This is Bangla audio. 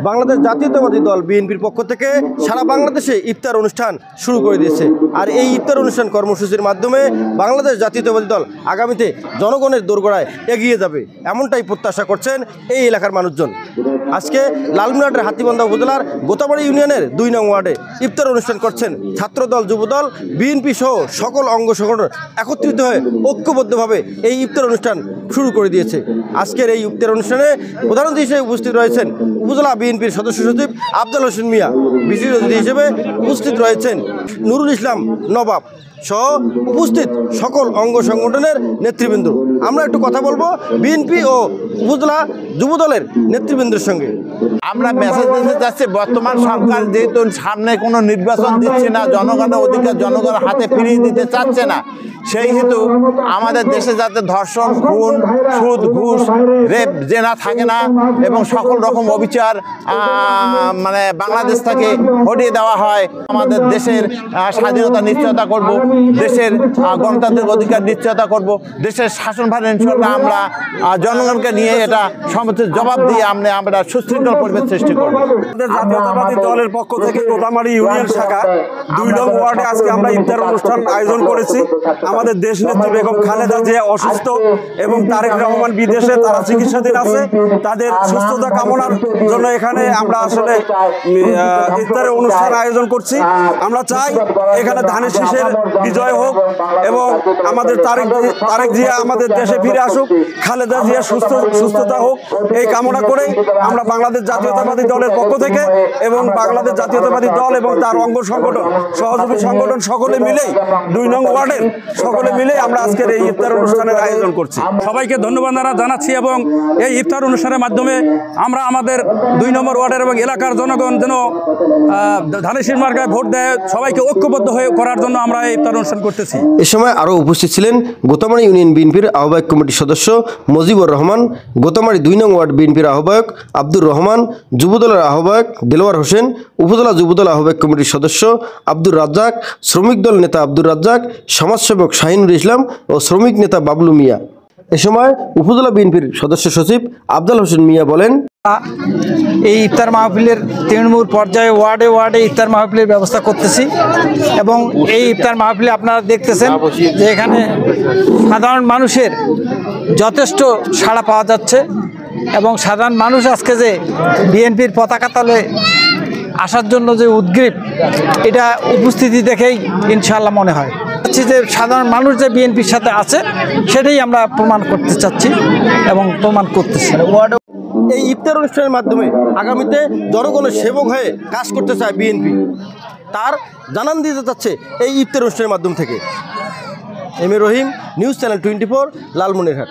বাংলাদেশ জাতীয়তাবাদী দল বিএনপির পক্ষ থেকে সারা বাংলাদেশে ইফতার অনুষ্ঠান শুরু করে দিয়েছে। আর এই ইফতার অনুষ্ঠান কর্মসূচির মাধ্যমে বাংলাদেশ জাতীয়তাবাদী দল আগামীতে জনগণের দোরগোড়ায় এগিয়ে যাবে, এমনটাই প্রত্যাশা করছেন এই এলাকার মানুষজন। আজকে লালমনিরহাটের হাতীবান্ধা উপজেলার গোতাবাড়ি ইউনিয়নের ২ নং ওয়ার্ডে ইফতার অনুষ্ঠান করছেন ছাত্রদল, যুবদল, বিএনপি সহ সকল অঙ্গ সংগঠন একত্রিত হয়ে ঐক্যবদ্ধভাবে এই ইফতার অনুষ্ঠান শুরু করে দিয়েছে। আজকের এই ইফতার অনুষ্ঠানে প্রধান অতিথি হিসেবে উপস্থিত রয়েছেন উপজেলা বিএনপির সদস্য সচিব আফজাল হোসেন মিয়া। বিশেষ অতিথি হিসেবে উপস্থিত রয়েছেন নুরুল ইসলাম নবাব সহ উপস্থিত সকল অঙ্গ সংগঠনের নেতৃবৃন্দ। আমরা একটু কথা বলবো বিএনপি ও উপজেলা যুবদলের নেতৃবৃন্দের সঙ্গে। আমরা মেসেজ দিতে চাচ্ছি, বর্তমান সরকার যেহেতু সামনে কোনো নির্বাচন দিচ্ছে না, জনগণের অধিকার জনগণের হাতে ফিরিয়ে দিতে চাচ্ছে না, সেই হেতু আমাদের দেশে যাতে ধর্ষণ, খুন, সুদ, ঘুষ, রেপ, জেনা থাকে না এবং সকল রকম অবিচার মানে বাংলাদেশ থেকে হটিয়ে দেওয়া হয়। আমাদের দেশের স্বাধীনতা নিশ্চয়তা করব, দেশের গণতান্ত্রিক অধিকার নিশ্চয়তা করব, দেশের শাসনভার ইনশাল্লাহ আমরা জনগণকে নিয়ে এটা সমস্ত জবাব দিয়ে আমরা সুশৃঙ্খল পরিবেশ সৃষ্টি করব। জাতীয়তাবাদী দলের পক্ষ থেকে গোতামারি ইউনিয়ন শাখা ২ নং ওয়ার্ডে আজকে আমরা ইফতার অনুষ্ঠান আয়োজন করেছি। আমাদের দেশ নেত্রী বেগম খালেদা জিয়া অসুস্থ এবং তারেক রহমান বিদেশে, তারা চিকিৎসাধীন আছে। তাদের সুস্থতা কামনার জন্য এখানে আমরা আসলে ইফতারের অনুষ্ঠান আয়োজন করছি। আমরা চাই এখানে ধানের শীষের বিজয় হোক এবং আমাদের তারেক জিয়া আমাদের দেশে ফিরে আসুক, খালেদা জিয়া সুস্থতা হোক, এই কামনা করে আমরা বাংলাদেশ জাতীয়তাবাদী দলের পক্ষ থেকে এবং বাংলাদেশ জাতীয়তাবাদী দল এবং তার অঙ্গ সংগঠন, সহযোগী সংগঠন সকলে মিলেই ২ নং ওয়ার্ডের সকলে মিলে আমরা আজকের এই ইফতার অনুষ্ঠানের আয়োজন করছি। সবাইকে ধন্যবাদ জানাচ্ছি এবং এই ইফতার অনুষ্ঠানের মাধ্যমে আমরা আমাদের ২ নম্বর ওয়ার্ডের এবং এলাকার জনগণ যেন ধানের শীষ মার্কায় ভোট দেয়, সবাইকে ঐক্যবদ্ধ হয়ে করার জন্য আমরা এই ইফতার অনুষ্ঠান করতেছি। এ সময় আরও উপস্থিত ছিলেন গোতামারি ইউনিয়ন বিএনপির আহ্বায়ক কমিটির সদস্য মজিবুর রহমান, গোতামারি ২ নং ওয়ার্ড বিএনপির আহ্বায়ক আব্দুর রহমান, যুবদলের আহ্বায়ক দেলোয়ার হোসেন, উপজেলা যুবদল আহ্বায়ক কমিটির সদস্য আব্দুর রাজ্জাক, শ্রমিক দল নেতা আব্দুর রাজ্জাক, সমাজসেবক শাহিনুর ইসলাম ও শ্রমিক নেতা বাবলু মিয়া। এ সময় উপজেলা বিএনপির সদস্য সচিব আফজাল হোসেন মিয়া বলেন, এই ইফতার মাহফিলের তৃণমূল পর্যায়ে ওয়ার্ডে ওয়ার্ডে ইফতার মাহফিলের ব্যবস্থা করতেছি এবং এই ইফতার মাহফিলে আপনারা দেখতেছেন যে এখানে সাধারণ মানুষের যথেষ্ট সাড়া পাওয়া যাচ্ছে এবং সাধারণ মানুষ আজকে যে বিএনপির পতাকা তলে আসার জন্য যে উদ্গ্রীব, এটা উপস্থিতি দেখেই ইনশাআল্লাহ মনে হয় যে সাধারণ মানুষ যে বিএনপির সাথে আছে সেটাই আমরা প্রমাণ করতে চাচ্ছি এবং প্রমাণ করতেছি। এই ইফতার অনুষ্ঠানের মাধ্যমে আগামীতে জনগণের সেবক হয়ে কাজ করতে চায় বিএনপি, তার জানান দিতে চাচ্ছে এই ইফতার অনুষ্ঠানের মাধ্যম থেকে। M A Rahim, news channel 24, Lalmonirhat.